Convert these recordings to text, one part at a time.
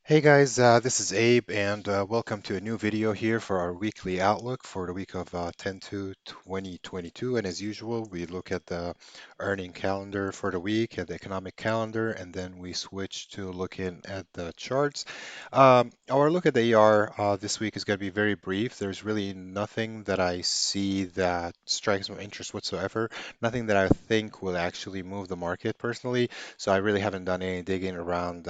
Hey guys, this is Abe, and welcome to a new video here for our weekly outlook for the week of 10/2/2022. And as usual, we look at the earning calendar for the week and the economic calendar, and then we switch to looking at the charts. Our look at the ER this week is going to be very brief. There's really nothing that I see that strikes my interest whatsoever, nothing that I think will actually move the market personally. So I really haven't done any digging around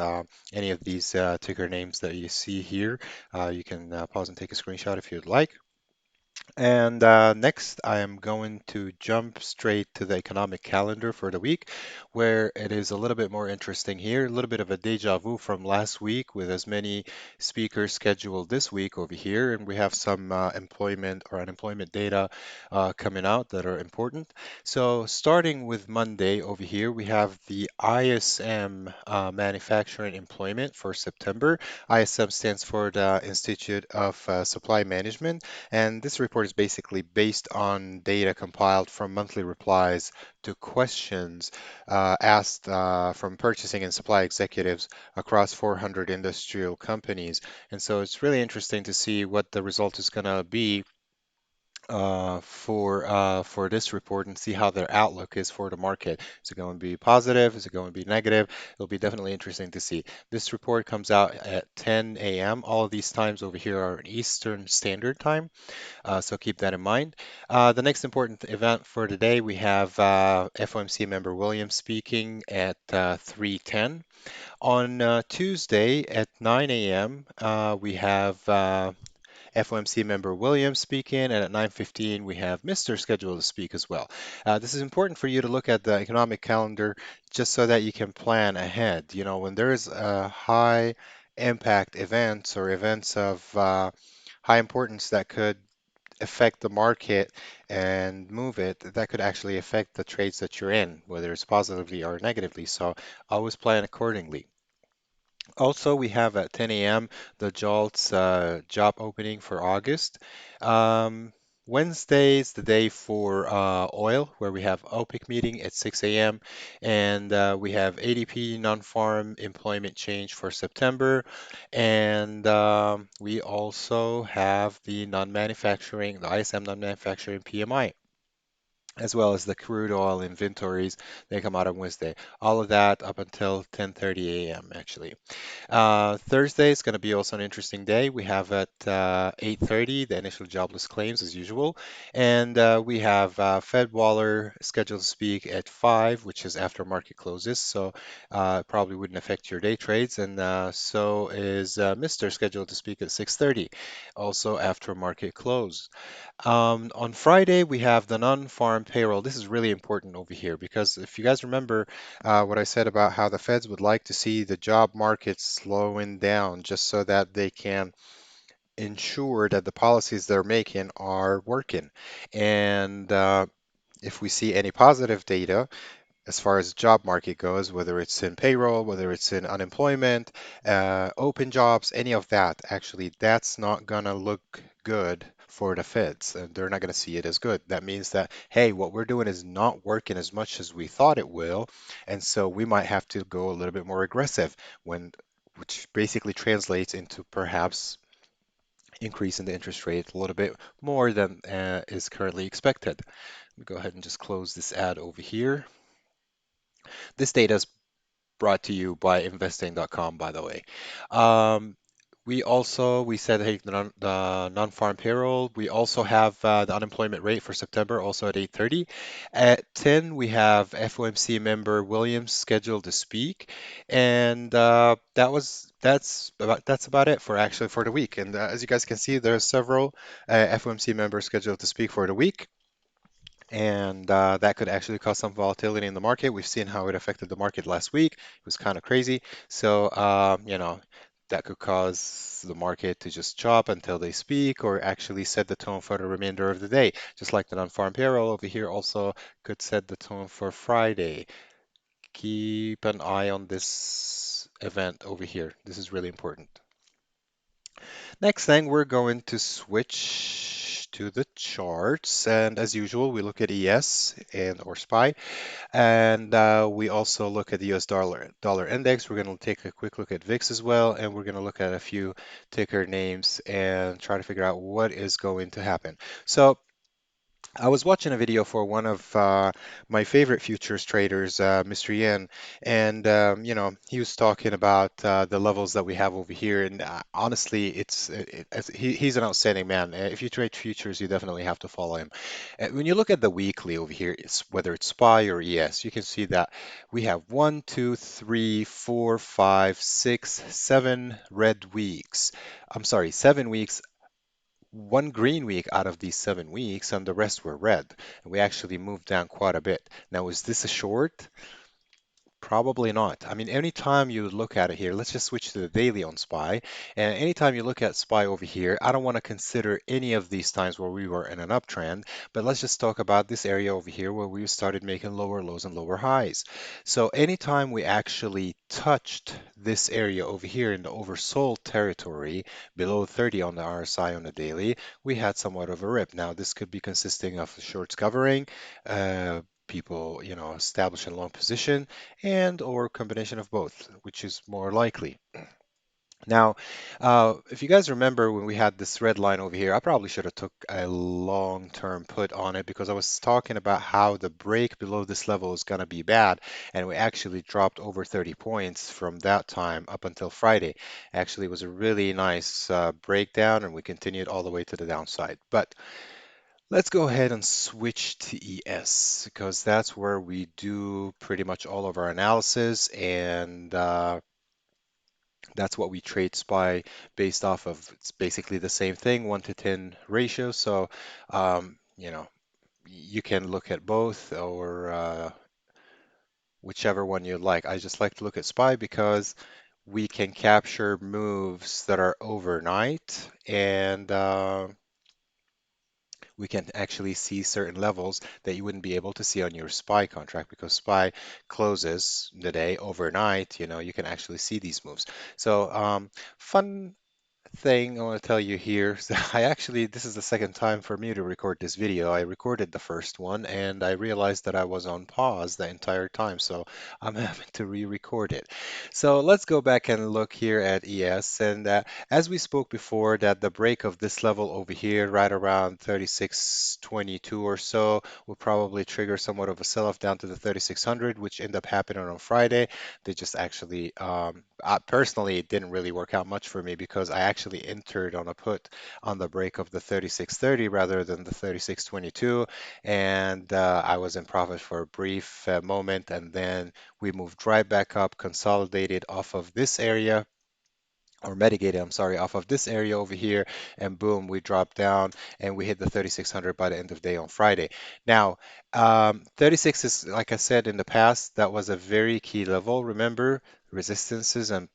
any of these ticker names that you see here. You can pause and take a screenshot if you'd like. And next, I am going to jump straight to the economic calendar for the week, where it is a little bit more interesting here, a little bit of a deja vu from last week with as many speakers scheduled this week over here. And we have some employment or unemployment data coming out that are important. So, starting with Monday over here, we have the ISM manufacturing employment for September. ISM stands for the Institute of Supply Management. And this report is basically based on data compiled from monthly replies to questions asked from purchasing and supply executives across 400 industrial companies. And so it's really interesting to see what the result is going to be for this report and see how their outlook is for the market. Is it going to be positive? Is it going to be negative? It'll be definitely interesting to see. This report comes out at 10 a.m. All of these times over here are in Eastern Standard Time. So keep that in mind. The next important event for today, we have FOMC member Williams speaking at 3:10. On Tuesday at 9 a.m., we have FOMC member Williams speaking, and at 9:15 we have Mr. scheduled to speak as well. This is important for you to look at the economic calendar just so that you can plan ahead. You know, when there's high impact events or events of high importance that could affect the market and move it, that could actually affect the trades that you're in, whether it's positively or negatively. So always plan accordingly. Also, we have at 10 a.m. the JOLTS job opening for August. Um, Wednesday is the day for oil, where we have OPEC meeting at 6 a.m. And we have ADP non-farm employment change for September. And we also have the non-manufacturing, the ISM non-manufacturing PMI, as well as the crude oil inventories. They come out on Wednesday. All of that up until 10:30 a.m. actually. Thursday is going to be also an interesting day. We have at 8:30 the initial jobless claims as usual, and we have Fed Waller scheduled to speak at 5, which is after market closes, so probably wouldn't affect your day trades. And so is Mr. scheduled to speak at 6:30, also after market close. On Friday, we have the non-farm payroll. This is really important over here because if you guys remember what I said about how the feds would like to see the job market slowing down just so that they can ensure that the policies they're making are working. And if we see any positive data, as far as job market goes, whether it's in payroll, whether it's in unemployment, open jobs, any of that, actually, that's not gonna look good for the feds, and they're not gonna see it as good. That means that, hey, what we're doing is not working as much as we thought it will, and so we might have to go a little bit more aggressive when, which basically translates into perhaps increasing the interest rate a little bit more than is currently expected. Let me go ahead and just close this ad over here. This data is brought to you by investing.com, by the way. Um, we said, hey, the non-farm payroll. We also have the unemployment rate for September, also at 8:30. At 10, we have FOMC member Williams scheduled to speak, and that's about it for actually for the week. And as you guys can see, there are several FOMC members scheduled to speak for the week, and that could actually cause some volatility in the market. We've seen how it affected the market last week. It was kind of crazy. So, that could cause the market to just chop until they speak or actually set the tone for the remainder of the day. Just like the non-farm payroll over here also could set the tone for Friday. Keep an eye on this event over here. This is really important. Next thing, we're going to switch switch to the charts. And as usual, we look at ES and or SPY, and we also look at the US dollar index. We're going to take a quick look at VIX as well, and we're going to look at a few ticker names and try to figure out what is going to happen. So I was watching a video for one of my favorite futures traders, Mr. Yen, and he was talking about the levels that we have over here. And honestly, he's an outstanding man. If you trade futures, you definitely have to follow him. When you look at the weekly over here, whether it's SPY or ES, you can see that we have one, two, three, four, five, six, 7 red weeks. I'm sorry, 7 weeks, one green week out of these 7 weeks, and the rest were red. And we actually moved down quite a bit. Now, is this a short? Probably not. I mean, anytime you look at it here, let's just switch to the daily on SPY. And anytime you look at SPY over here, I don't want to consider any of these times where we were in an uptrend, but let's just talk about this area over here where we started making lower lows and lower highs. So anytime we actually touched this area over here in the oversold territory, below 30 on the RSI on the daily, we had somewhat of a rip. Now, this could be consisting of shorts covering, people, establishing long position and or combination of both, which is more likely. Now, if you guys remember when we had this red line over here, I probably should have took a long-term put on it because I was talking about how the break below this level is going to be bad, and we actually dropped over 30 points from that time up until Friday. Actually, it was a really nice breakdown, and we continued all the way to the downside. But let's go ahead and switch to ES because that's where we do pretty much all of our analysis, and that's what we trade SPY based off of. It's basically the same thing, 1 to 10 ratio. So, you can look at both or whichever one you like. I just like to look at SPY because we can capture moves that are overnight, and we can actually see certain levels that you wouldn't be able to see on your SPY contract because SPY closes the day overnight. You can actually see these moves. So, fun thing I want to tell you here is that this is the second time for me to record this video. I recorded the first one and I realized that I was on pause the entire time, so I'm having to re-record it. So let's go back and look here at ES. And as we spoke before, that the break of this level over here, right around 36.22 or so, will probably trigger somewhat of a sell-off down to the 3600, which ended up happening on Friday. They just actually, personally, it didn't really work out much for me because I actually entered on a put on the break of the 3630 rather than the 3622, and I was in profit for a brief moment, and then we moved right back up, consolidated off of this area or mitigated, I'm sorry, off of this area over here, and boom, we dropped down and we hit the 3600 by the end of the day on Friday. Now, 36 is, like I said in the past, that was a very key level. Remember, resistances and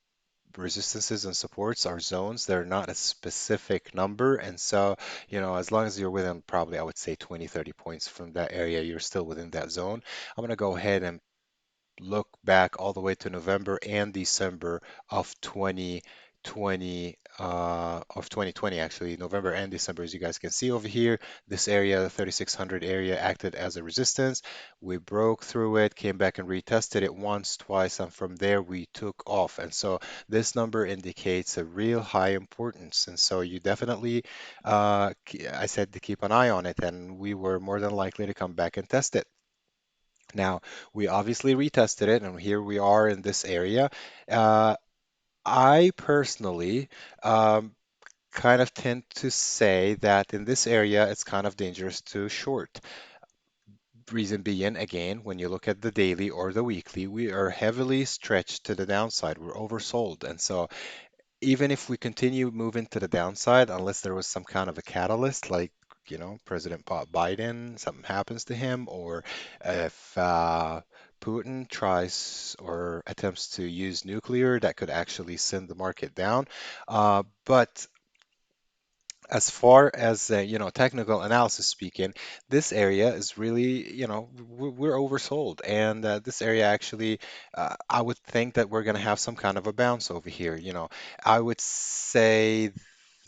supports are zones. They're not a specific number. And so, as long as you're within probably, I would say 20, 30 points from that area, you're still within that zone. I'm going to go ahead and look back all the way to November and December of 2020 actually, November and December, as you guys can see over here, this area, the 3600 area, acted as a resistance. We broke through it, came back and retested it once, twice, and from there we took off. And so this number indicates a real high importance. And so you definitely, I said to keep an eye on it, and we were more than likely to come back and test it. Now, we obviously retested it, and here we are in this area. Uh, I personally kind of tend to say that in this area, it's kind of dangerous to short. Reason being, again, when you look at the daily or the weekly, we are heavily stretched to the downside. We're oversold. And so even if we continue moving to the downside, unless there was some kind of a catalyst, like President Biden, something happens to him, or if Putin tries or attempts to use nuclear, that could actually send the market down. But as far as technical analysis speaking, this area is really, we're oversold, and this area actually, I would think that we're going to have some kind of a bounce over here. I would say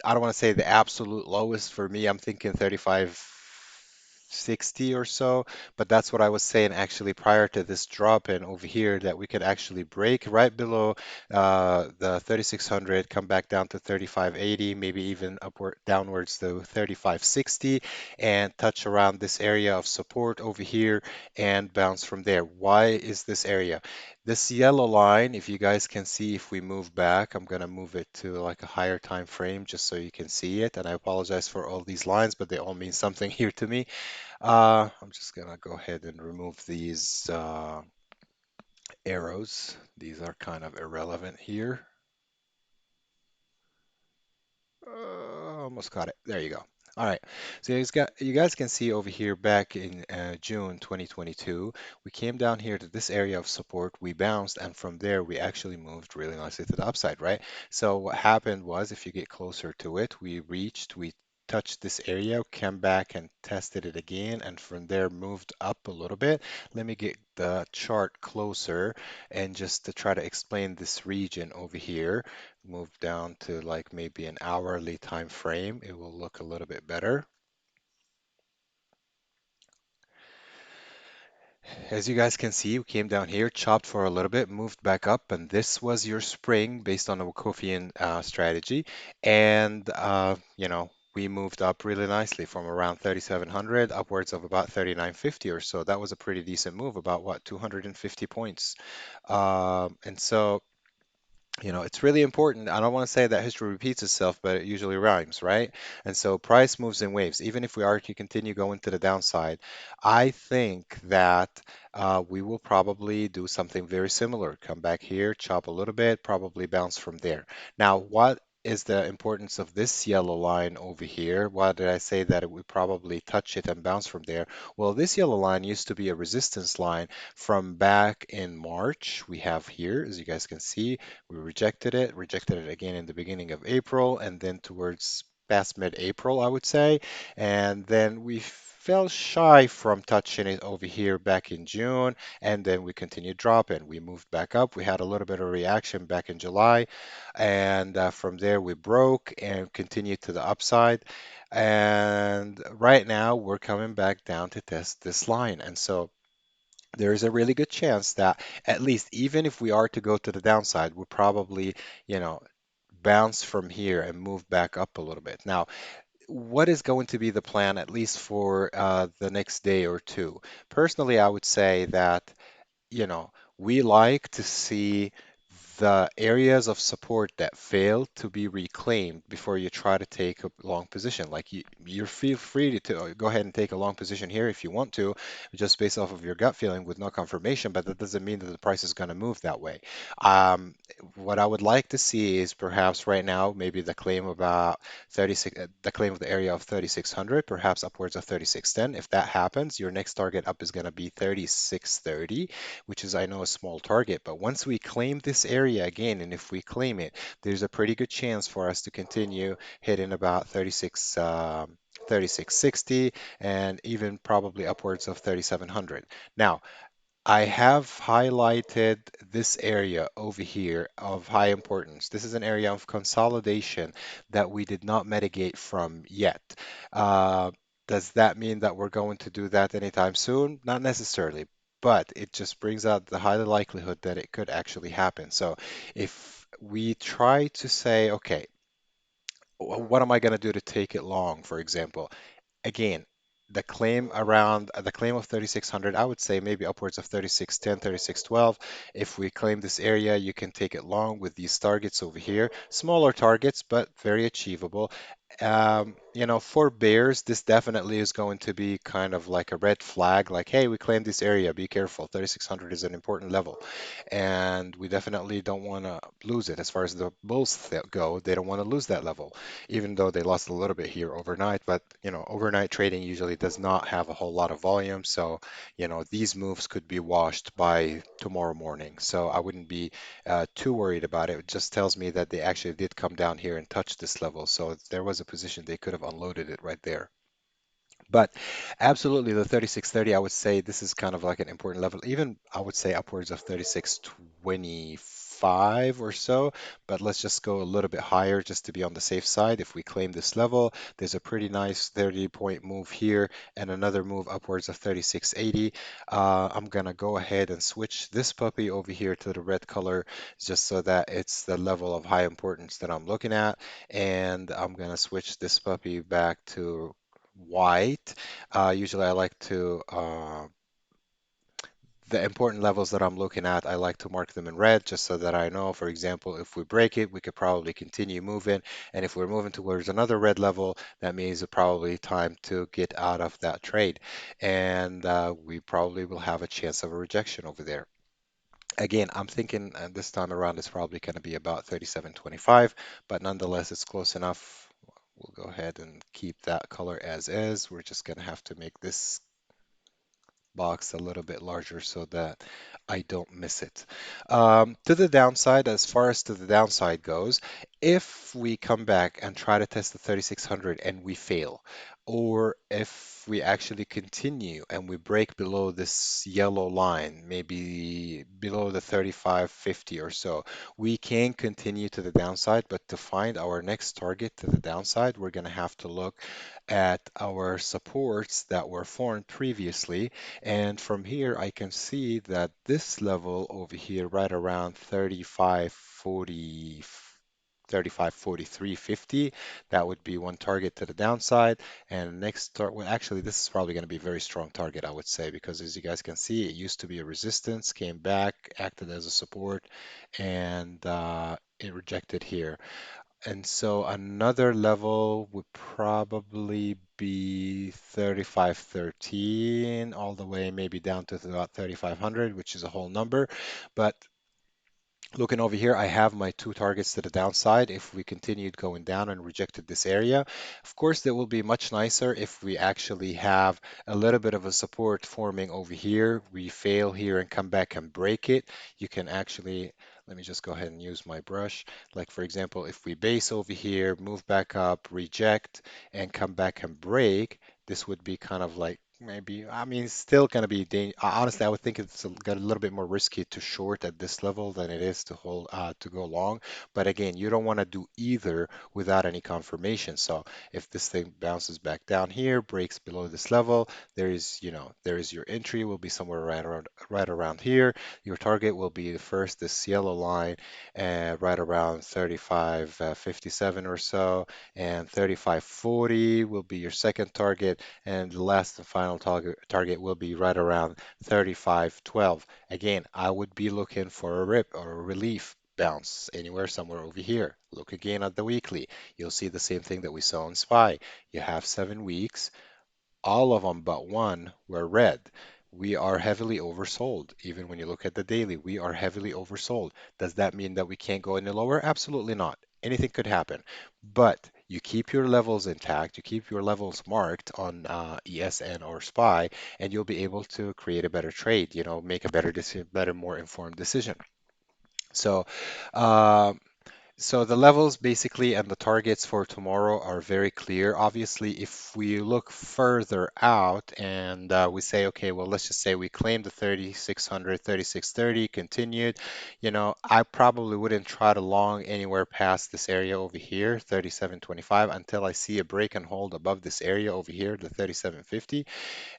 I don't want to say the absolute lowest for me. I'm thinking 35.60 or so, but that's what I was saying actually prior to this drop in over here that we could actually break right below the 3600, come back down to 35.80, maybe even upward downwards to 35.60, and touch around this area of support over here and bounce from there. Why is this area? This yellow line, if you guys can see, if we move back, I'm gonna move it to like a higher time frame just so you can see it. And I apologize for all these lines, but they all mean something here to me. I'm just gonna go ahead and remove these arrows. These are kind of irrelevant here. Almost got it. There you go. All right. So you guys can see over here back in June 2022, we came down here to this area of support, we bounced, and from there we actually moved really nicely to the upside, right? So what happened was, if you get closer to it, we touched this area, came back and tested it again, and from there moved up a little bit. Let me get the chart closer and just to try to explain this region over here, move down to like maybe an hourly time frame, it will look a little bit better. As you guys can see, we came down here, chopped for a little bit, moved back up, and this was your spring based on a Wakofian strategy. And, we moved up really nicely from around 3,700 upwards of about 3,950 or so. That was a pretty decent move, about what, 250 points. And so it's really important. I don't want to say that history repeats itself, but it usually rhymes, right? And so price moves in waves. Even if we are to continue going to the downside, I think that we will probably do something very similar. Come back here, chop a little bit, probably bounce from there. Now, what is the importance of this yellow line over here? Why did I say that it would probably touch it and bounce from there? Well, this yellow line used to be a resistance line from back in March. We have here, as you guys can see, we rejected it again in the beginning of April, and then towards past mid-April, I would say. And then we fell shy from touching it over here back in June, and then we continued dropping. We moved back up. We had a little bit of reaction back in July, and from there we broke and continued to the upside. And right now we're coming back down to test this line. And so there is a really good chance that at least even if we are to go to the downside, we'll probably, you know, bounce from here and move back up a little bit. Now, what is going to be the plan, at least for the next day or two? Personally, I would say that we like to see the areas of support that fail to be reclaimed before you try to take a long position. Like you're feel free to go ahead and take a long position here if you want to, just based off of your gut feeling with no confirmation, but that doesn't mean that the price is going to move that way. Um, what I would like to see is perhaps right now, maybe the claim about 36, the claim of the area of 3600, perhaps upwards of 3610. If that happens, your next target up is going to be 3630, which is, I know, a small target. But once we claim this area again, and if we claim it, there's a pretty good chance for us to continue hitting about 3660 and even probably upwards of 3700. Now, I have highlighted this area over here of high importance. This is an area of consolidation that we did not mitigate from yet. Uh, does that mean that we're going to do that anytime soon? Not necessarily, but it just brings out the high likelihood that it could actually happen. So if we try to say, okay, what am I going to do to take it long, for example? Again, the claim of 3600, I would say maybe upwards of 3610, 3612. If we claim this area, you can take it long with these targets over here. Smaller targets, but very achievable. For bears, this definitely is going to be kind of like a red flag, like, hey, we claimed this area, be careful. 3600 is an important level, and we definitely don't want to lose it. As far as the bulls go, they don't want to lose that level, even though they lost a little bit here overnight. But, overnight trading usually does not have a whole lot of volume. So, these moves could be washed by tomorrow morning. So I wouldn't be too worried about it. It just tells me that they actually did come down here and touch this level. So if there was a position, they could have unloaded it right there. But absolutely, the 3630, I would say this is kind of like an important level. Even I would say upwards of 3625 35 or so, but let's just go a little bit higher just to be on the safe side. If we claim this level, there's a pretty nice 30-point move here and another move upwards of 36.80. I'm gonna go ahead and switch this puppy over here to the red color just so that it's the level of high importance that I'm looking at. And I'm gonna switch this puppy back to white. Usually I like to the important levels that I'm looking at, I like to mark them in red just so that I know, for example, if we break it, we could probably continue moving. And if we're moving towards another red level, that means it's probably time to get out of that trade. And we probably will have a chance of a rejection over there. Again, I'm thinking this time around it's probably going to be about 37.25, but nonetheless, it's close enough. We'll go ahead and keep that color as is. We're just going to have to make this box a little bit larger so that I don't miss it. To the downside, as far as to the downside goes, if we come back and try to test the 3600 and we fail, or if we actually continue and we break below this yellow line, maybe below the 3550 or so, we can continue to the downside, but to find our next target to the downside, we're going to have to look at our supports that were formed previously, and from here, I can see that this level over here, right around 3540, 3543.50, that would be one target to the downside. And next well, actually, this is probably going to be a very strong target, I would say, because as you guys can see, it used to be a resistance, came back, acted as a support, and it rejected here. And so another level would probably be 3513 all the way maybe down to about 3500, which is a whole number. But looking over here, I have my two targets to the downside if we continued going down and rejected this area. Of course, that will be much nicer if we actually have a little bit of a support forming over here. We fail here and come back and break it. You can actually, let me just go ahead and use my brush. Like for example, if we base over here, move back up, reject, and come back and break, this would be kind of like maybe, I mean, it's still going to be honestly, I would think got a little bit more risky to short at this level than it is to hold to go long. But again, you don't want to do either without any confirmation. So if this thing bounces back down here, breaks below this level, there is, there is your entry will be somewhere right around here. Your target will be the first this yellow line, right around 35.57 or so, and 35.40 will be your second target, and the last and final target will be right around 35.12. Again, I would be looking for a rip or a relief bounce anywhere somewhere over here. Look again at the weekly. You'll see the same thing that we saw in SPY. You have 7 weeks. All of them but one were red. We are heavily oversold. Even when you look at the daily, we are heavily oversold. Does that mean that we can't go any lower? Absolutely not. Anything could happen. But you keep your levels intact, you keep your levels marked on ESN or SPY, and you'll be able to create a better trade, make a better decision, better, more informed decision. So, uh, so the levels basically and the targets for tomorrow are very clear. Obviously, if we look further out and we say, okay, well, let's just say we claim the 3600, 3630 continued, I probably wouldn't try to long anywhere past this area over here, 3725, until I see a break and hold above this area over here, the 3750.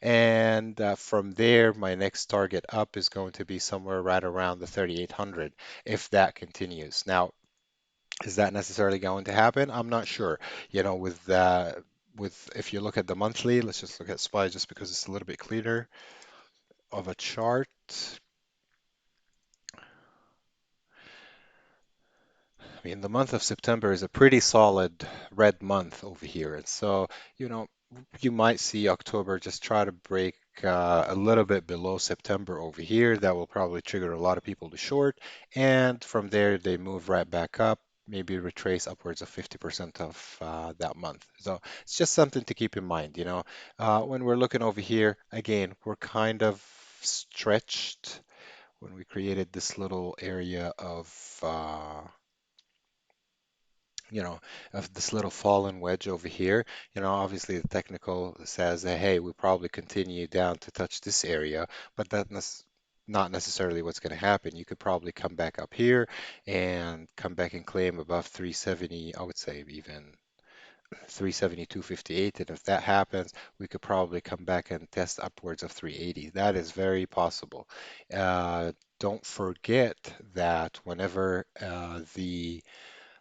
And from there, my next target up is going to be somewhere right around the 3800 if that continues. Now, is that necessarily going to happen? I'm not sure. With if you look at the monthly, let's just look at SPY just because it's a little bit cleaner of a chart. I mean, the month of September is a pretty solid red month over here. And so, you know, you might see October just try to break a little bit below September over here. That will probably trigger a lot of people to short. And from there, they move right back up, maybe retrace upwards of 50% of that month. So it's just something to keep in mind, When we're looking over here, again, we're kind of stretched when we created this little area you know, of this little fallen wedge over here. Obviously the technical says that, hey, we probably continue down to touch this area, but that not necessarily what's going to happen. You could probably come back up here and come back and claim above 370, I would say even 372.58. And if that happens, we could probably come back and test upwards of 380. That is very possible. Don't forget that whenever the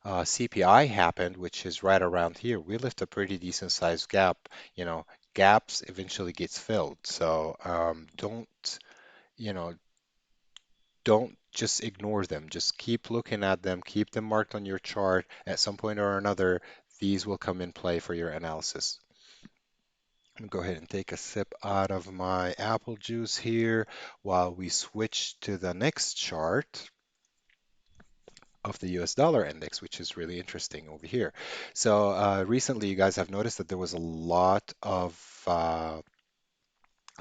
CPI happened, which is right around here, we left a pretty decent sized gap. You know, gaps eventually gets filled. So you know, don't just ignore them. Just keep looking at them, keep them marked on your chart. At some point or another, these will come in play for your analysis. I'm gonna go ahead and take a sip out of my apple juice here while we switch to the next chart of the US dollar index, which is really interesting over here. So recently, you guys have noticed that there was a lot of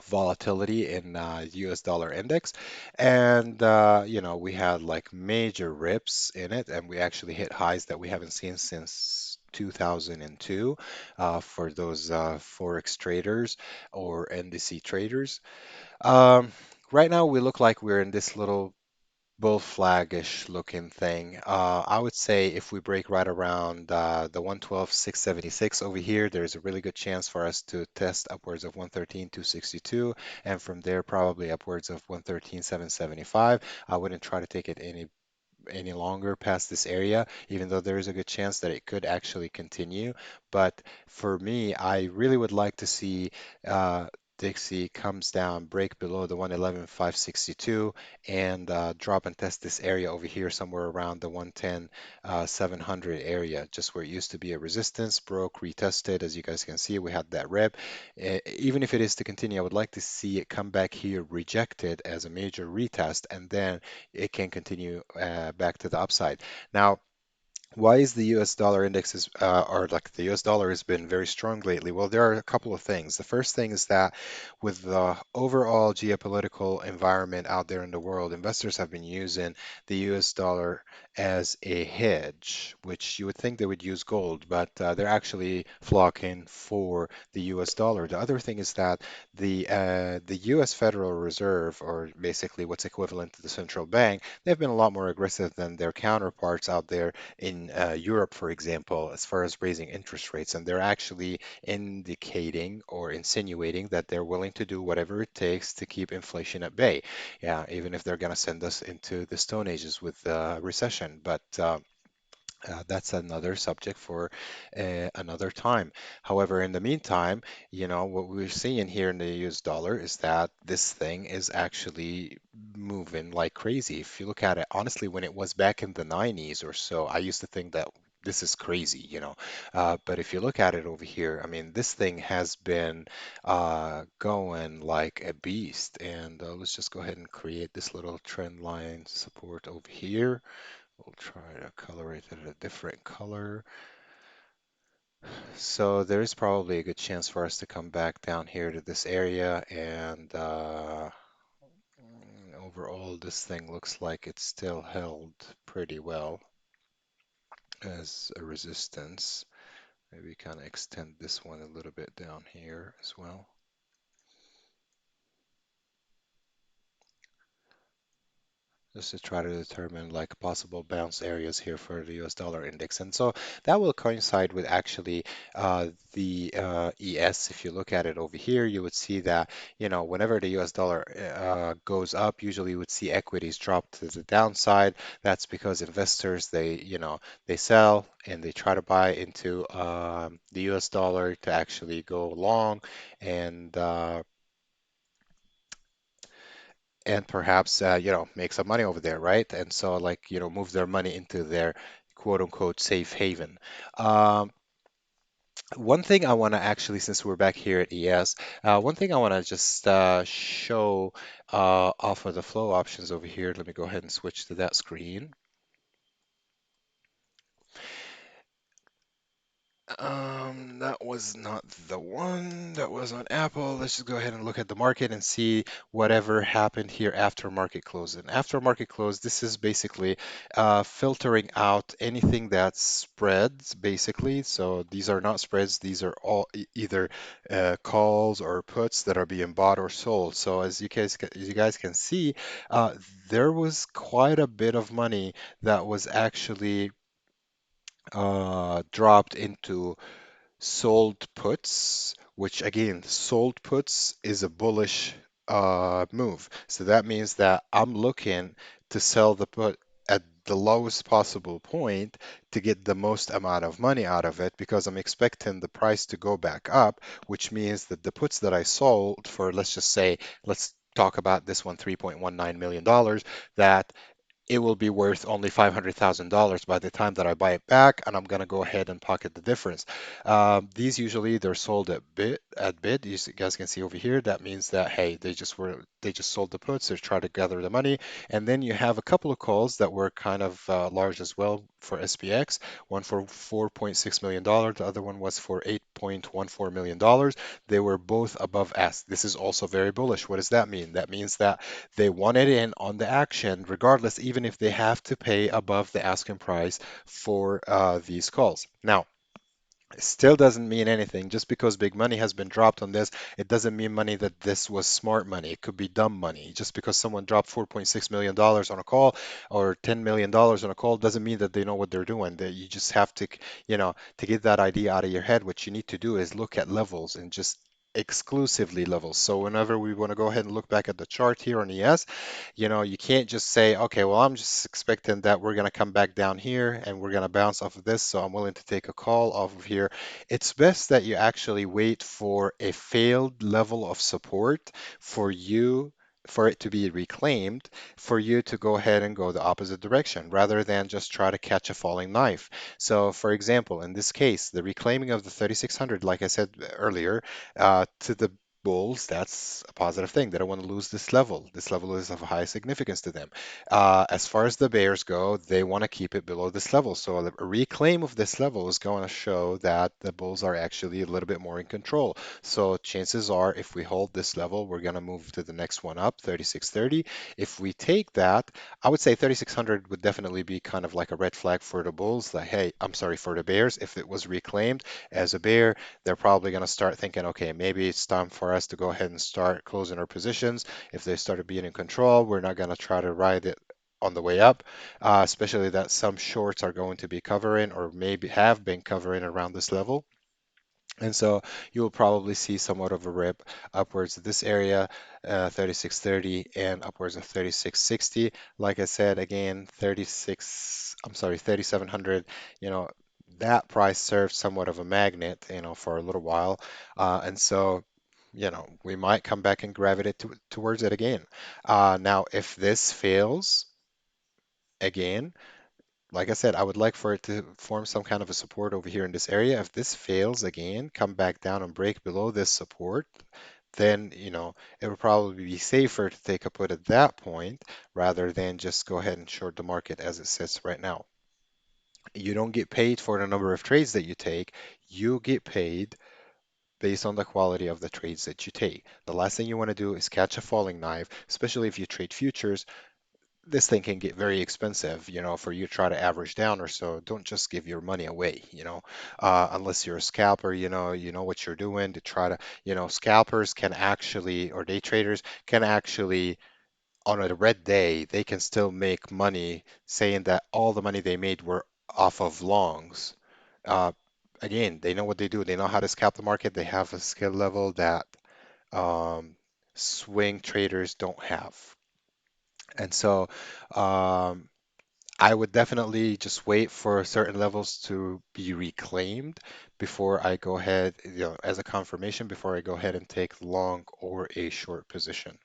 volatility in US dollar index, and we had like major rips in it, and we actually hit highs that we haven't seen since 2002 for those forex traders or NDC traders. Um, right now, we look like we're in this little bull flagish looking thing. I would say if we break right around the 112,676 over here, there's a really good chance for us to test upwards of 113,262, and from there probably upwards of 113,775. I wouldn't try to take it any longer past this area, even though there is a good chance that it could actually continue. But for me, I really would like to see uh, Dixie comes down, break below the 111,562, and drop and test this area over here somewhere around the 110, 700 area, just where it used to be a resistance, broke, retested. As you guys can see, we had that rep. Even if it is to continue, I would like to see it come back here, rejected as a major retest, and then it can continue back to the upside. Now, why is the US dollar index or like the US dollar has been very strong lately? Well, there are a couple of things. The first thing is that with the overall geopolitical environment out there in the world, investors have been using the US dollar as a hedge, which you would think they would use gold, but they're actually flocking for the US dollar. The other thing is that the US Federal Reserve, or basically what's equivalent to the central bank, they've been a lot more aggressive than their counterparts out there in Europe, for example, as far as raising interest rates, and they're actually indicating or insinuating that they're willing to do whatever it takes to keep inflation at bay. Yeah, even if they're going to send us into the Stone Ages with recession. But that's another subject for another time. However, in the meantime, what we're seeing here in the US dollar is that this thing is actually moving like crazy. If you look at it, honestly, when it was back in the 90s or so, I used to think that this is crazy. But if you look at it over here, I mean, this thing has been going like a beast. And let's just go ahead and create this little trend line support over here. We'll try to color it in a different color. So there is probably a good chance for us to come back down here to this area, and overall this thing looks like it's still held pretty well as a resistance. Maybe kind of extend this one a little bit down here as well. Just to try to determine like possible bounce areas here for the US dollar index. And so that will coincide with actually the ES. If you look at it over here, you would see that, whenever the US dollar goes up, usually you would see equities drop to the downside. That's because investors, they sell and they try to buy into the US dollar to actually go long and perhaps make some money over there, right? And so like move their money into their quote unquote safe haven. Um, One thing I want to actually, since we're back here at ES, one thing I want to just show off of the flow options over here. Let me go ahead and switch to that screen. That was not the one. That was on Apple. Let's just go ahead and look at the market and see whatever happened here after market close. And after market close, this is basically filtering out anything that's spreads, basically. So these are not spreads. These are all either calls or puts that are being bought or sold. So as you guys can see, uh, there was quite a bit of money that was actually dropped into sold puts, which again, sold puts is a bullish move. So that means that I'm looking to sell the put at the lowest possible point to get the most amount of money out of it because I'm expecting the price to go back up, which means that the puts that I sold for, let's just say, let's talk about this one, $3.19 million, dollars, that it will be worth only $500,000 by the time that I buy it back, and I'm gonna go ahead and pocket the difference. These usually they're sold at bid. You guys can see over here. That means that hey, they just sold the puts. They're trying to gather the money, and then you have a couple of calls that were kind of large as well for SPX. One for $4.6 million. The other one was for $8.14 million. They were both above ask. This is also very bullish. What does that mean? That means that they want it in on the action, regardless, even if they have to pay above the asking price for these calls. Now, it still doesn't mean anything. Just because big money has been dropped on this, it doesn't mean money that this was smart money. It could be dumb money. Just because someone dropped $4.6 million dollars on a call or $10 million dollars on a call doesn't mean that they know what they're doing. That you just have to, to get that idea out of your head, what you need to do is look at levels and just exclusively levels. So whenever we want to go ahead and look back at the chart here on ES, you can't just say, okay, well, I'm just expecting that we're going to come back down here and we're going to bounce off of this, so I'm willing to take a call off of here. It's best that you actually wait for a failed level of support for you. For it to be reclaimed, for you to go ahead and go the opposite direction rather than just try to catch a falling knife. So, for example, in this case, the reclaiming of the 3600, like I said earlier, to the Bulls, that's a positive thing. They don't want to lose this level. This level is of high significance to them. As far as the Bears go, they want to keep it below this level. So a reclaim of this level is going to show that the Bulls are actually a little bit more in control. So chances are, if we hold this level, we're going to move to the next one up, 3630. If we take that, I would say 3600 would definitely be kind of like a red flag for the Bulls. Like, hey, I'm sorry, for the Bears. If it was reclaimed as a Bear, they're probably going to start thinking, okay, maybe it's time for us to go ahead and start closing our positions. If they started being in control, we're not going to try to ride it on the way up, especially that some shorts are going to be covering or maybe have been covering around this level. And so you will probably see somewhat of a rip upwards of this area, 3630 and upwards of 3660. Like I said, again, 3700, you know, that price serves somewhat of a magnet, for a little while. And so, we might come back and gravitate towards it again. Now, if this fails again, like I said, I would like for it to form some kind of a support over here in this area. If this fails again, come back down and break below this support, then, it would probably be safer to take a put at that point rather than just go ahead and short the market as it sits right now. You don't get paid for the number of trades that you take. You get paid based on the quality of the trades that you take. The last thing you want to do is catch a falling knife, especially if you trade futures. This thing can get very expensive, for you to try to average down or so. Don't just give your money away, unless you're a scalper, you know what you're doing to try to, scalpers can actually, or day traders can actually, on a red day, they can still make money saying that all the money they made were off of longs. Uh, Again, they know what they do. They know how to scalp the market. They have a skill level that um, swing traders don't have. And so, um, I would definitely just wait for certain levels to be reclaimed before I go ahead, as a confirmation before I go ahead and take long or a short position.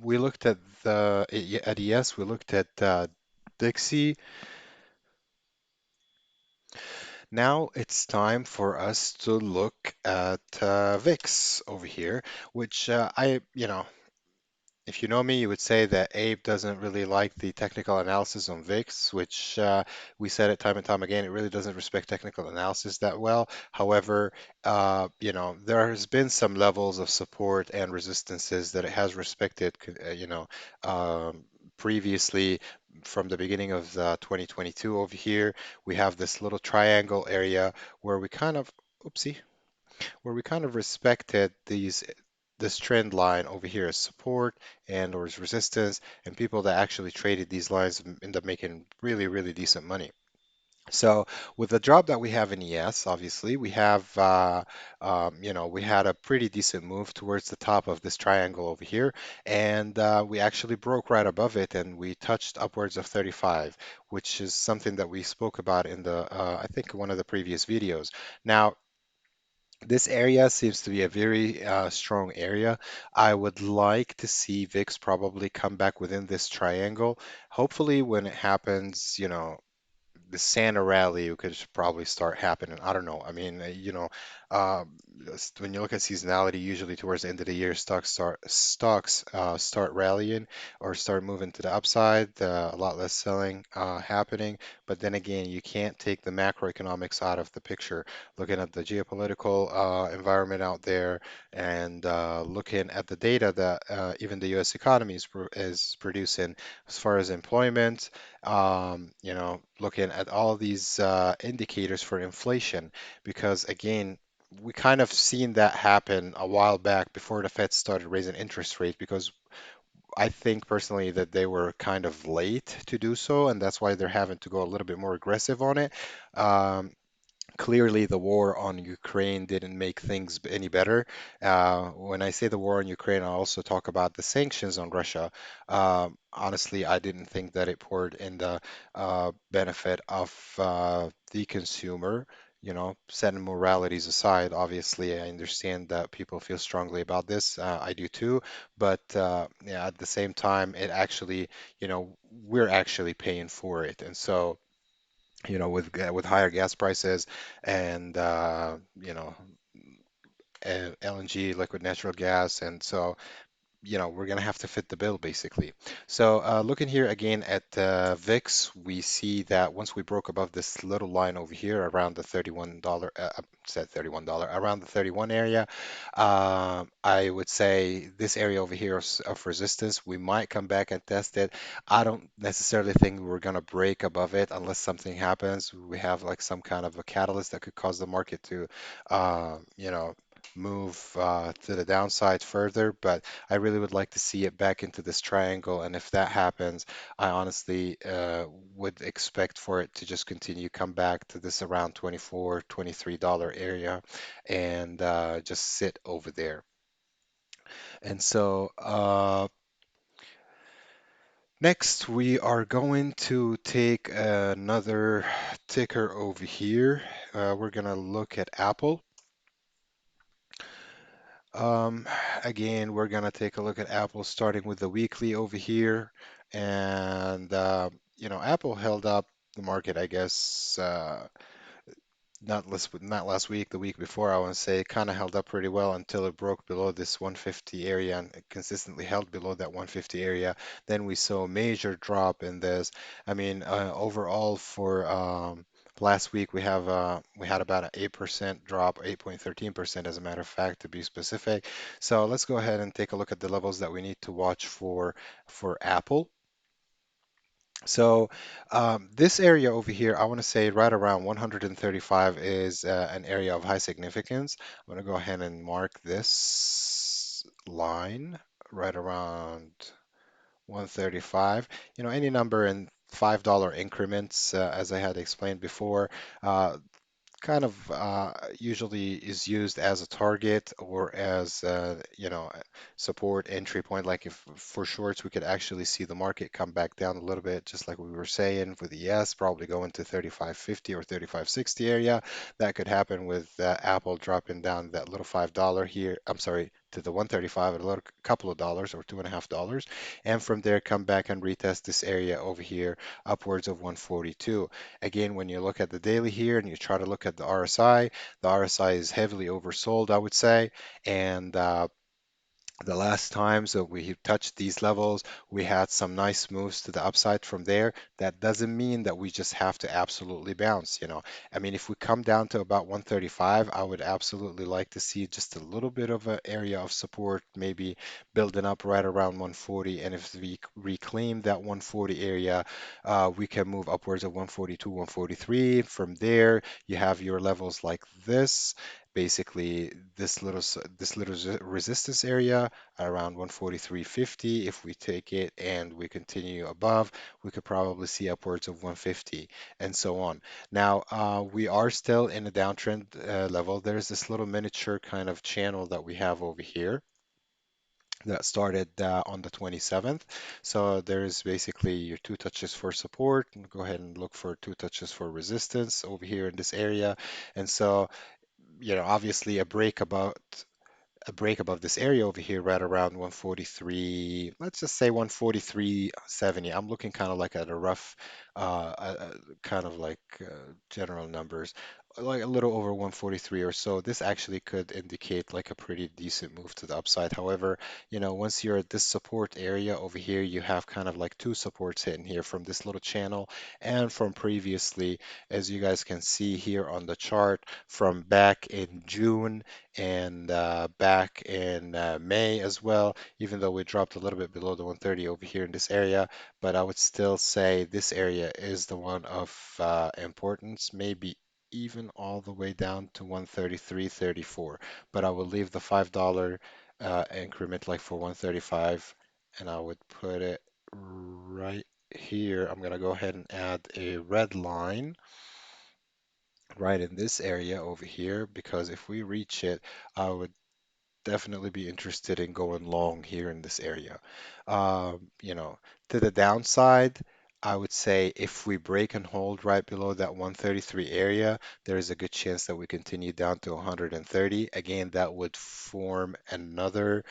We looked at ES, we looked at Dixie. Now it's time for us to look at VIX over here, which If you know me, you would say that Abe doesn't really like the technical analysis on VIX, which we said it time and time again. It really doesn't respect technical analysis that well. However, there has been some levels of support and resistances that it has respected, um, previously from the beginning of 2022 over here. We have this little triangle area where we kind of, oopsie, where we kind of respected this trend line over here as support and or as resistance, and people that actually traded these lines end up making really, really decent money. So with the drop that we have in ES, obviously we have, we had a pretty decent move towards the top of this triangle over here, and we actually broke right above it, and we touched upwards of 35, which is something that we spoke about in I think, one of the previous videos. Now, this area seems to be a very strong area. I would like to see VIX probably come back within this triangle. Hopefully, when it happens, the Santa rally could probably start happening. I don't know. I mean, when you look at seasonality, usually towards the end of the year, stocks start rallying or start moving to the upside. A lot less selling happening. But then again, you can't take the macroeconomics out of the picture. Looking at the geopolitical environment out there and looking at the data that even the U.S. economy is producing as far as employment, looking at all these indicators for inflation, because again, we kind of seen that happen a while back before the Fed started raising interest rates, because I think personally that they were kind of late to do so, and that's why they're having to go a little bit more aggressive on it. Um, Clearly, the war on Ukraine didn't make things any better. When I say the war on Ukraine, I also talk about the sanctions on Russia. Honestly, I didn't think that it poured in the benefit of the consumer. Setting moralities aside, obviously, I understand that people feel strongly about this. I do too. But yeah, at the same time, it actually, we're actually paying for it. And so, with higher gas prices and LNG, liquid natural gas, and so we're gonna have to fit the bill basically. So looking here again at VIX, we see that once we broke above this little line over here around the $31, said $31, around the 31 area, I would say this area over here of resistance, we might come back and test it. I don't necessarily think we're gonna break above it unless something happens. We have like some kind of a catalyst that could cause the market to, uh, you know, move to the downside further, but I really would like to see it back into this triangle. And if that happens, I honestly would expect for it to just continue come back to this around 24, $23 area and just sit over there. And so next we are going to take another ticker over here. We're gonna look at Apple. Um, Again, we're gonna take a look at Apple starting with the weekly over here. And Apple held up the market, I guess, not last week, the week before, I want to say, kind of held up pretty well until it broke below this 150 area and it consistently held below that 150 area. Then we saw a major drop in this. I mean, overall for last week we had about an 8% drop, 8.13% as a matter of fact, to be specific. So let's go ahead and take a look at the levels that we need to watch for Apple. So this area over here, I want to say right around 135 is an area of high significance. I'm going to go ahead and mark this line right around 135. Any number in $5 increments, as I had explained before. Kind of usually is used as a target or as support entry point. Like if for shorts we could actually see the market come back down a little bit, just like we were saying with the ES, probably go into 35.50 or 35.60 area. That could happen with Apple dropping down that little $5 here, I'm sorry, to the 135 at a little couple of dollars or $2.50, and from there come back and retest this area over here upwards of 142. Again, when you look at the daily here and you try to look at the RSI is heavily oversold, I would say. And The last times that we touched these levels, we had some nice moves to the upside from there. That doesn't mean that we just have to absolutely bounce, you know. I mean, if we come down to about 135, I would absolutely like to see just a little bit of an area of support, maybe building up right around 140. And if we reclaim that 140 area, we can move upwards of 142, 143. From there, you have your levels like this. Basically, this little resistance area around 143.50. If we take it and we continue above, we could probably see upwards of 150 and so on. Now, we are still in a downtrend level. There's this little miniature kind of channel that we have over here that started on the 27th. So there's basically your two touches for support. And go ahead and look for two touches for resistance over here in this area. And so, you know, obviously a break above this area over here right around 143, let's just say 143.70. I'm looking kind of like at a rough kind of like general numbers, like a little over 143 or so. This actually could indicate like a pretty decent move to the upside. However, you know, once you're at this support area over here, you have kind of like two supports hitting here from this little channel and from previously, as you guys can see here on the chart, from back in June and back in May as well, even though we dropped a little bit below the 130 over here in this area. But I would still say this area is the one of importance, maybe even all the way down to 133.34. But I will leave the $5 increment like for 135, and I would put it right here. I'm going to go ahead and add a red line right in this area over here because if we reach it, I would definitely be interested in going long here in this area. You know, to the downside, I would say if we break and hold right below that 133 area, there is a good chance that we continue down to 130. Again, that would form another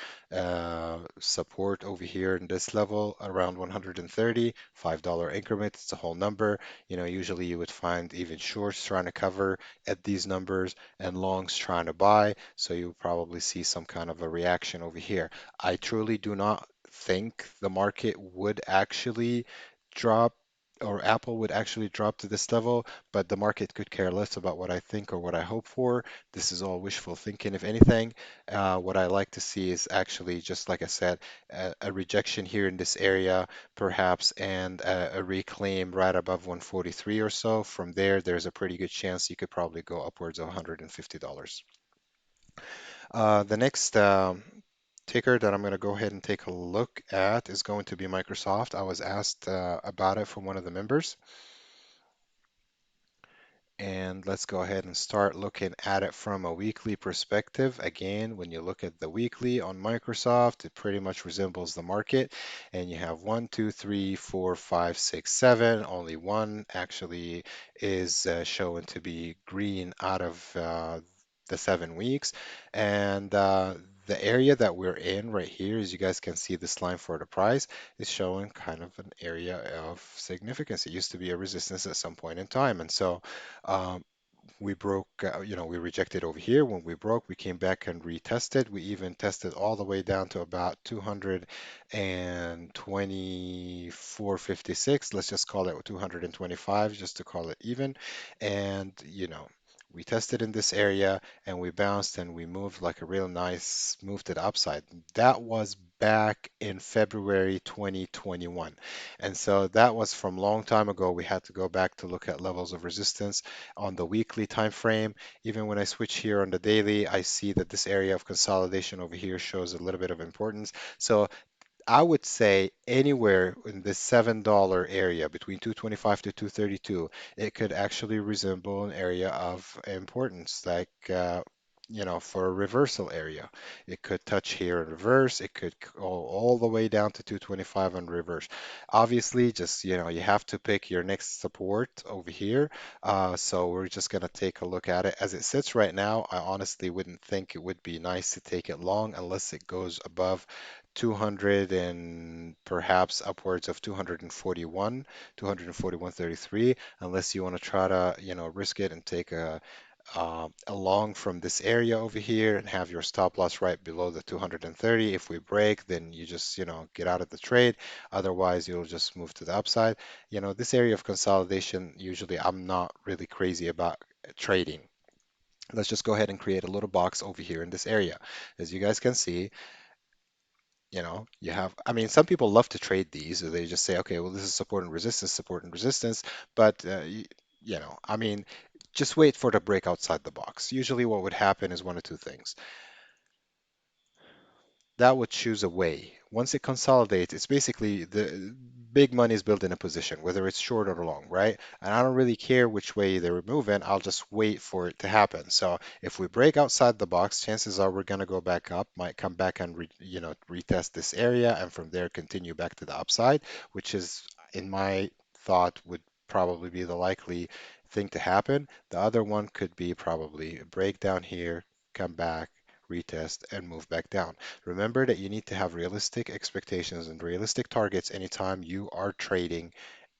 support over here in this level around 130, $5 increment. It's a whole number. You know, usually you would find even shorts trying to cover at these numbers and longs trying to buy. So you'll probably see some kind of a reaction over here. I truly do not think the market would actually drop or Apple would actually drop to this level, but the market could care less about what I think or what I hope for. This is all wishful thinking, if anything. What I like to see is actually, just like I said, a rejection here in this area, perhaps, and a reclaim right above 143 or so. From there, there's a pretty good chance you could probably go upwards of $150. The next ticker that I'm going to go ahead and take a look at is going to be Microsoft. I was asked about it from one of the members. And let's go ahead and start looking at it from a weekly perspective. Again, when you look at the weekly on Microsoft, it pretty much resembles the market. And you have one, two, three, four, five, six, seven. Only one actually is shown to be green out of the 7 weeks. And the area that we're in right here, as you guys can see, this line for the price is showing kind of an area of significance. It used to be a resistance at some point in time. And so um, we broke, we rejected over here. When we broke, we came back and retested. We even tested all the way down to about 224.56. Let's just call it 225 just to call it even. And, we tested in this area and we bounced and we moved like a real nice move to the upside. That was back in February 2021. And so that was from long time ago. We had to go back to look at levels of resistance on the weekly time frame. Even when I switch here on the daily, I see that this area of consolidation over here shows a little bit of importance. So I would say anywhere in the $7 area between 225 to 232, it could actually resemble an area of importance, like for a reversal area. It could touch here in reverse. It could go all the way down to 225 on reverse. Obviously, just you have to pick your next support over here. So we're just gonna take a look at it as it sits right now. I honestly wouldn't think it would be nice to take it long unless it goes above 200 and perhaps upwards of 241, 241.33, unless you want to try to, risk it and take along from this area over here and have your stop loss right below the 230. If we break, then you just, get out of the trade. Otherwise, you'll just move to the upside. This area of consolidation, usually I'm not really crazy about trading. Let's just go ahead and create a little box over here in this area. As you guys can see, you have, I mean, some people love to trade these. They just say, okay, well, this is support and resistance. But, I mean, just wait for the break outside the box. Usually what would happen is one of two things. That would choose a way. Once it consolidates, it's basically the big money is built in a position, whether it's short or long, right? And I don't really care which way they're moving. I'll just wait for it to happen. So if we break outside the box, chances are we're going to go back up, might come back and retest this area, and from there continue back to the upside, which is, in my thought, would probably be the likely thing to happen. The other one could be probably a breakdown here, come back, retest, and move back down. Remember that you need to have realistic expectations and realistic targets anytime you are trading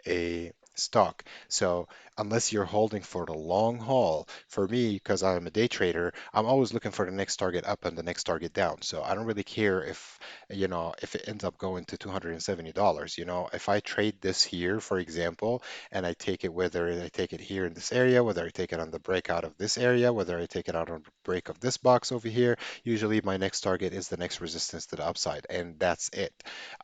a stock. So unless you're holding for the long haul, for me, because I'm a day trader, I'm always looking for the next target up and the next target down. So I don't really care if it ends up going to $270. If I trade this here, for example, and I take it, whether I take it here in this area, whether I take it on the breakout of this area, whether I take it out on the break of this box over here, usually my next target is the next resistance to the upside, and that's it.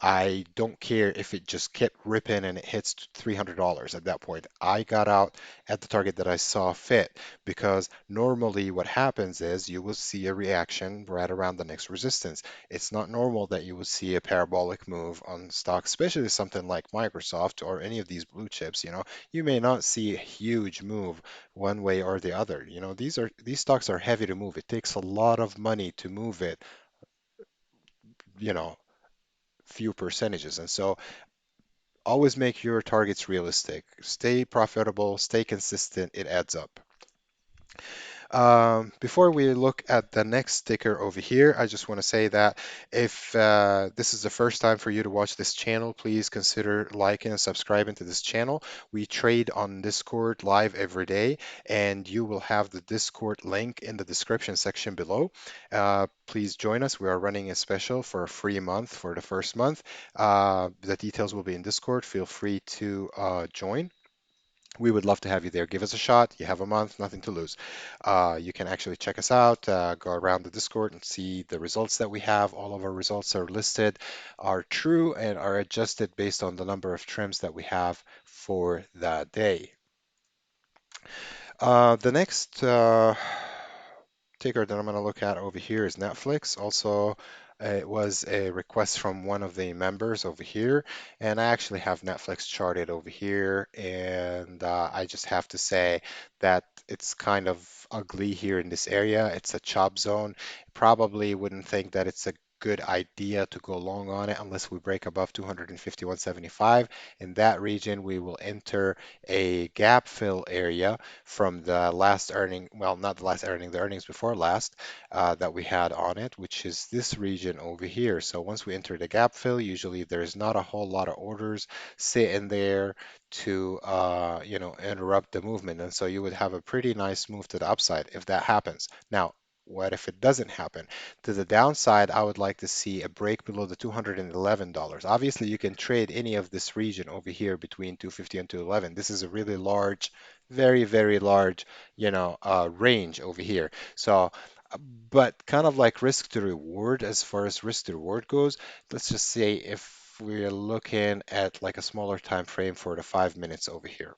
I don't care if it just kept ripping and it hits $300 at that point. I got out at the target that I saw fit, because normally what happens is you will see a reaction right around the next resistance. It's not normal that you would see a parabolic move on stocks, especially something like Microsoft or any of these blue chips. You may not see a huge move one way or the other. These stocks are heavy to move. It takes a lot of money to move it, you know, few percentages. And so always make your targets realistic. Stay profitable, stay consistent. It adds up. Before we look at the next sticker over here, I just want to say that if this is the first time for you to watch this channel, please consider liking and subscribing to this channel. We trade on Discord live every day, and you will have the Discord link in the description section below. Please join us. We are running a special for a free month for the first month. The details will be in Discord. Feel free to join. We would love to have you there. Give us a shot. You have a month, nothing to lose. You can actually check us out, go around the Discord and see the results that we have. All of our results are listed, are true, and are adjusted based on the number of trims that we have for that day. The next ticker that I'm going to look at over here is Netflix. Also, it was a request from one of the members over here, and I actually have Netflix charted over here, and I just have to say that it's kind of ugly here in this area. It's a chop zone. Probably wouldn't think that it's a good idea to go long on it unless we break above 251.75. In that region, we will enter a gap fill area from the last earning, well, not the last earning, the earnings before last that we had on it, which is this region over here. So once we enter the gap fill, usually there's not a whole lot of orders sitting there to, interrupt the movement. And so you would have a pretty nice move to the upside if that happens. Now, what if it doesn't happen? To the downside, I would like to see a break below the $211. Obviously, you can trade any of this region over here between 250 and 211. This is a really large, very, very large, range over here. So, but kind of like risk to reward, as far as risk to reward goes, let's just say if we're looking at like a smaller time frame for the 5 minutes over here.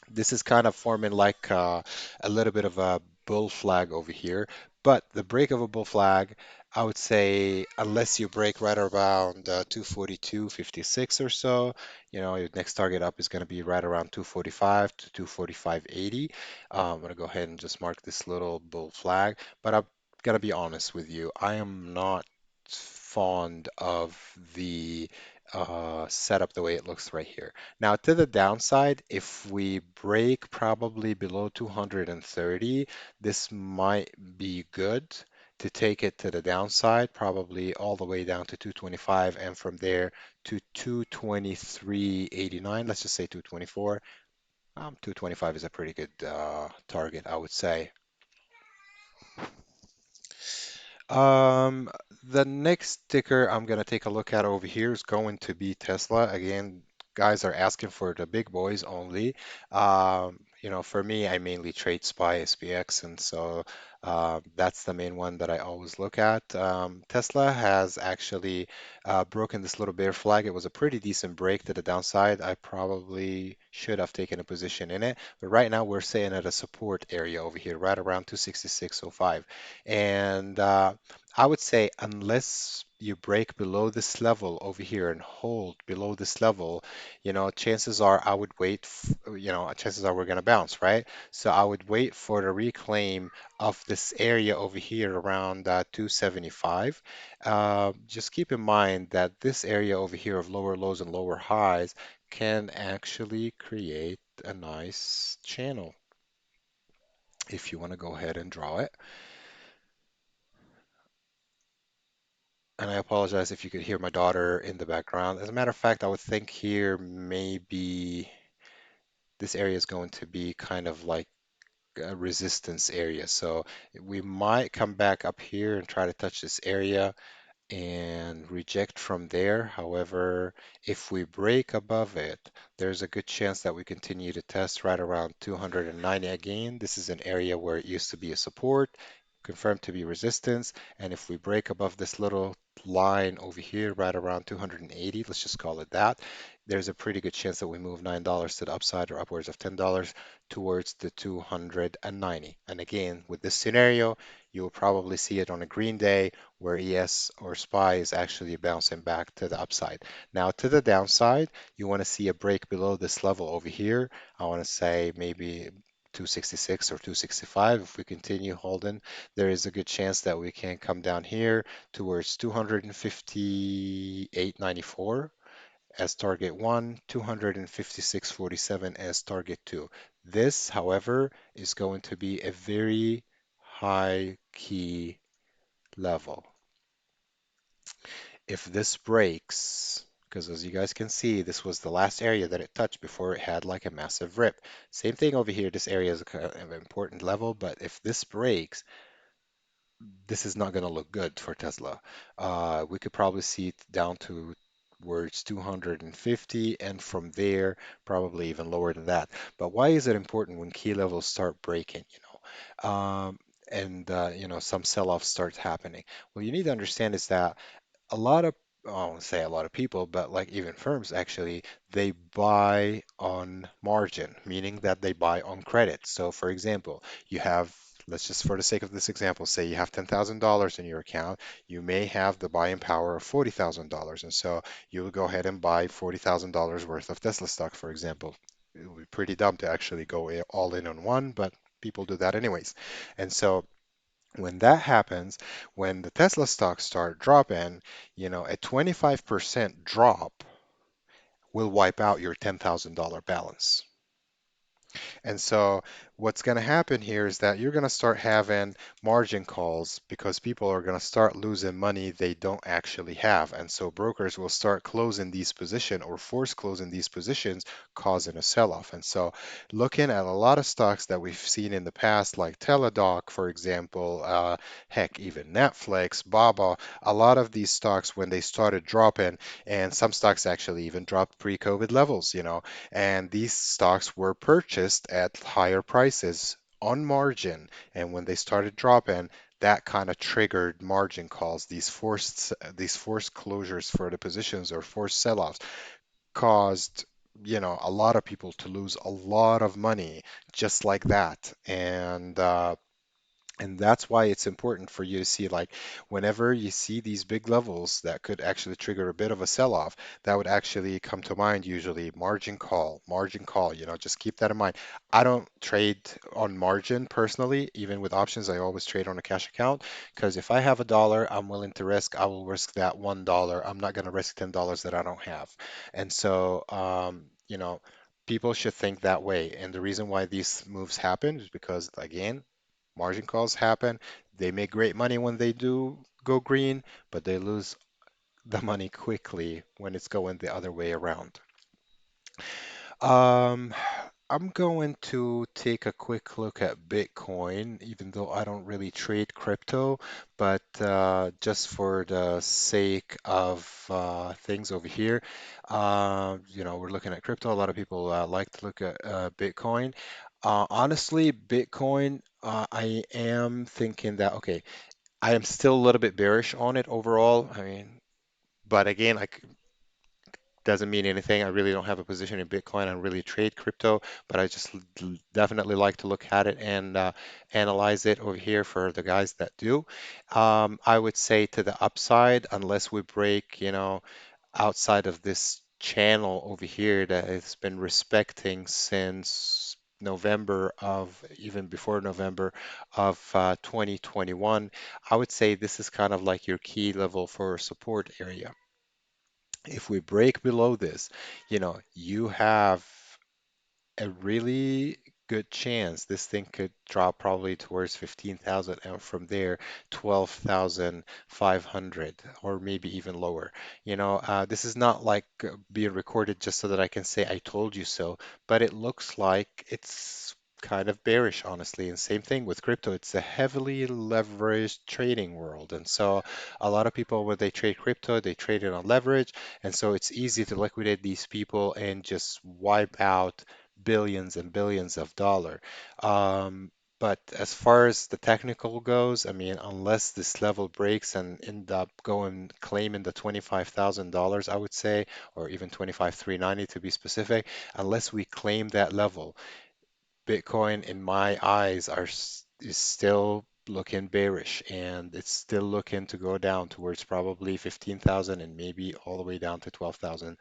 This is kind of forming like a little bit of a bull flag over here. But the break of a bull flag, I would say, unless you break right around 242.56 or so, your next target up is going to be right around 245 to 245.80. I'm going to go ahead and just mark this little bull flag. But I'm going to be honest with you, I am not fond of the setup the way it looks right here. Now, to the downside, if we break probably below 230, this might be good to take it to the downside, probably all the way down to 225, and from there to 223.89. Let's just say 224. 225 is a pretty good target, I would say. Um, the next ticker I'm going to take a look at over here is going to be Tesla. Again, guys are asking for the big boys only. For me, I mainly trade SPY, SPX, and so that's the main one that I always look at. Tesla has actually broken this little bear flag. It was a pretty decent break to the downside. I probably should have taken a position in it, but right now we're sitting at a support area over here, right around 266.05. And I would say unless you break below this level over here and hold below this level, chances are I would wait, chances are we're going to bounce, right? So I would wait for the reclaim of this area over here around 275. Just keep in mind that this area over here of lower lows and lower highs can actually create a nice channel if you want to go ahead and draw it. And I apologize if you could hear my daughter in the background. As a matter of fact, I would think here maybe this area is going to be kind of like a resistance area. So we might come back up here and try to touch this area and reject from there. However, if we break above it, there's a good chance that we continue to test right around 290 again. This is an area where it used to be a support, confirmed to be resistance. And if we break above this little line over here, right around 280, let's just call it that, there's a pretty good chance that we move $9 to the upside or upwards of $10 towards the 290. And again, with this scenario, you will probably see it on a green day where ES or SPY is actually bouncing back to the upside. Now, to the downside, you want to see a break below this level over here. I want to say maybe 266 or 265. If we continue holding, there is a good chance that we can come down here towards 258.94 as target 1, 256.47 as target 2. This, however, is going to be a very high key level. If this breaks, because as you guys can see, this was the last area that it touched before it had like a massive rip. Same thing over here. This area is kind of an important level, but if this breaks, this is not going to look good for Tesla. We could probably see it down to where it's 250, and from there, probably even lower than that. But why is it important when key levels start breaking, and some sell-off starts happening? Well, you need to understand is that a lot of I won't say a lot of people, but like even firms actually, they buy on margin, meaning that they buy on credit. So for example, you have, let's just for the sake of this example, say you have $10,000 in your account, you may have the buying power of $40,000. And so you will go ahead and buy $40,000 worth of Tesla stock, for example. It would be pretty dumb to actually go all in on one, but people do that anyways. And so when that happens, when the Tesla stocks start dropping, a 25% drop will wipe out your $10,000 balance. And so what's going to happen here is that you're going to start having margin calls because people are going to start losing money they don't actually have. And so brokers will start closing these positions or force closing these positions, causing a sell-off. And so looking at a lot of stocks that we've seen in the past, like Teladoc, for example, heck, even Netflix, Baba, a lot of these stocks when they started dropping, and some stocks actually even dropped pre-COVID levels, and these stocks were purchased at higher prices on margin. And when they started dropping, that kind of triggered margin calls. These forced closures for the positions or forced sell-offs caused a lot of people to lose a lot of money just like that. And that's why it's important for you to see, like, whenever you see these big levels that could actually trigger a bit of a sell-off, that would actually come to mind usually margin call, just keep that in mind. I don't trade on margin personally, even with options, I always trade on a cash account because if I have $1 I'm willing to risk, I will risk that $1. I'm not going to risk $10 that I don't have. And so, people should think that way. And the reason why these moves happen is because, again, margin calls happen. They make great money when they do go green, but they lose the money quickly when it's going the other way around. Um, I'm going to take a quick look at Bitcoin, even though I don't really trade crypto, but just for the sake of things over here, we're looking at crypto. A lot of people like to look at Bitcoin. Honestly, Bitcoin, I am thinking that, okay, I am still a little bit bearish on it overall. I mean, but again, doesn't mean anything. I really don't have a position in Bitcoin. I don't really trade crypto, but I just definitely like to look at it and analyze it over here for the guys that do. I would say to the upside, unless we break, outside of this channel over here that has been respecting since November of, even before November of 2021, I would say this is kind of like your key level for support area. If we break below this, you have a really good chance this thing could drop probably towards 15,000 and from there 12,500 or maybe even lower. This is not like being recorded just so that I can say I told you so, but it looks like it's kind of bearish, honestly. And same thing with crypto. It's a heavily leveraged trading world. And so a lot of people, when they trade crypto, they trade it on leverage. And so it's easy to liquidate these people and just wipe out billions and billions of dollar. Um, but as far as the technical goes, I mean, unless this level breaks and end up going claiming the $25,000, I would say, or even 25,390 to be specific, unless we claim that level, Bitcoin, in my eyes, is still looking bearish, and it's still looking to go down towards probably 15,000 and maybe all the way down to $12,000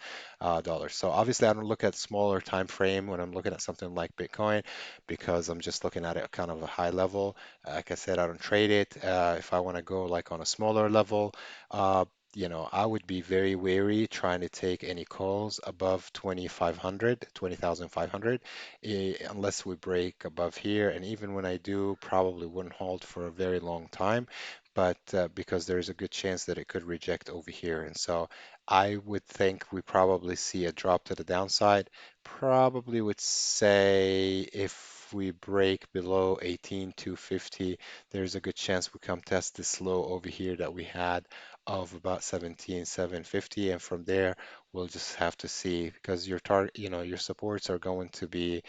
dollars. So obviously, I don't look at smaller time frame when I'm looking at something like Bitcoin because I'm just looking at it kind of a high level. Like I said, I don't trade it. If I want to go like on a smaller level, uh, I would be very wary trying to take any calls above 2,500, 20,500 unless we break above here. And even when I do, probably wouldn't hold for a very long time, but because there's a good chance that it could reject over here. And so I would think we probably see a drop to the downside. Probably would say if we break below 18,250, there's a good chance we come test this low over here that we had of about 17,750, and from there we'll just have to see because your target, your supports are going to be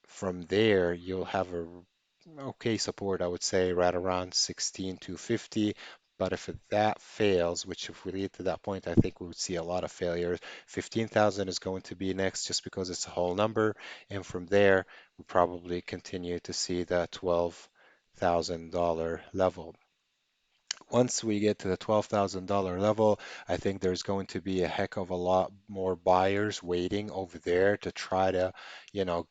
from there. You'll have a okay support, I would say, right around 16 to 50. But if that fails, which if we lead to that point, I think we would see a lot of failures. 15,000 is going to be next just because it's a whole number. And from there, we probably continue to see the $12,000 level. Once we get to the $12,000 level, I think there's going to be a heck of a lot more buyers waiting over there to try to,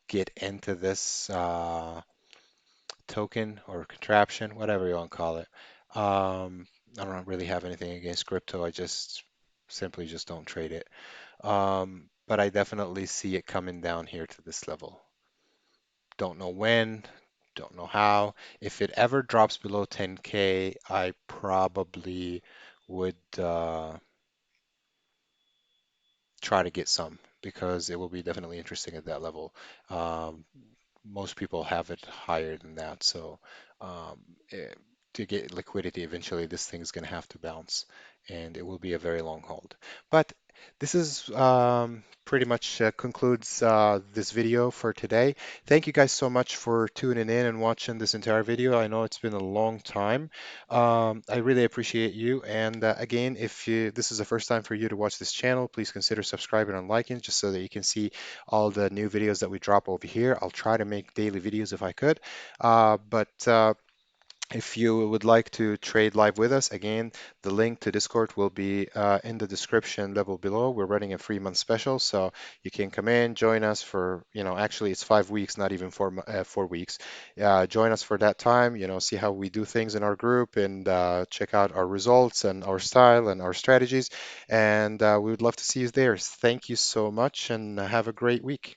get into this token or contraption, whatever you want to call it. I don't really have anything against crypto. I just simply just don't trade it. But I definitely see it coming down here to this level. Don't know when, don't know how. If it ever drops below 10K, I probably would try to get some because it will be definitely interesting at that level. Um, Most people have it higher than that, so um, eh, to get liquidity, eventually this thing is going to have to bounce, and it will be a very long hold. But this is pretty much concludes this video for today. Thank you guys so much for tuning in and watching this entire video. I know it's been a long time. I really appreciate you. And again, if this is the first time for you to watch this channel, please consider subscribing and liking just so that you can see all the new videos that we drop over here. I'll try to make daily videos if I could. But if you would like to trade live with us, again, the link to Discord will be in the description level below. We're running a 3 month special, so you can come in, join us for, actually it's 5 weeks, not even 4 weeks. Join us for that time, see how we do things in our group and check out our results and our style and our strategies. And we would love to see you there. Thank you so much and have a great week.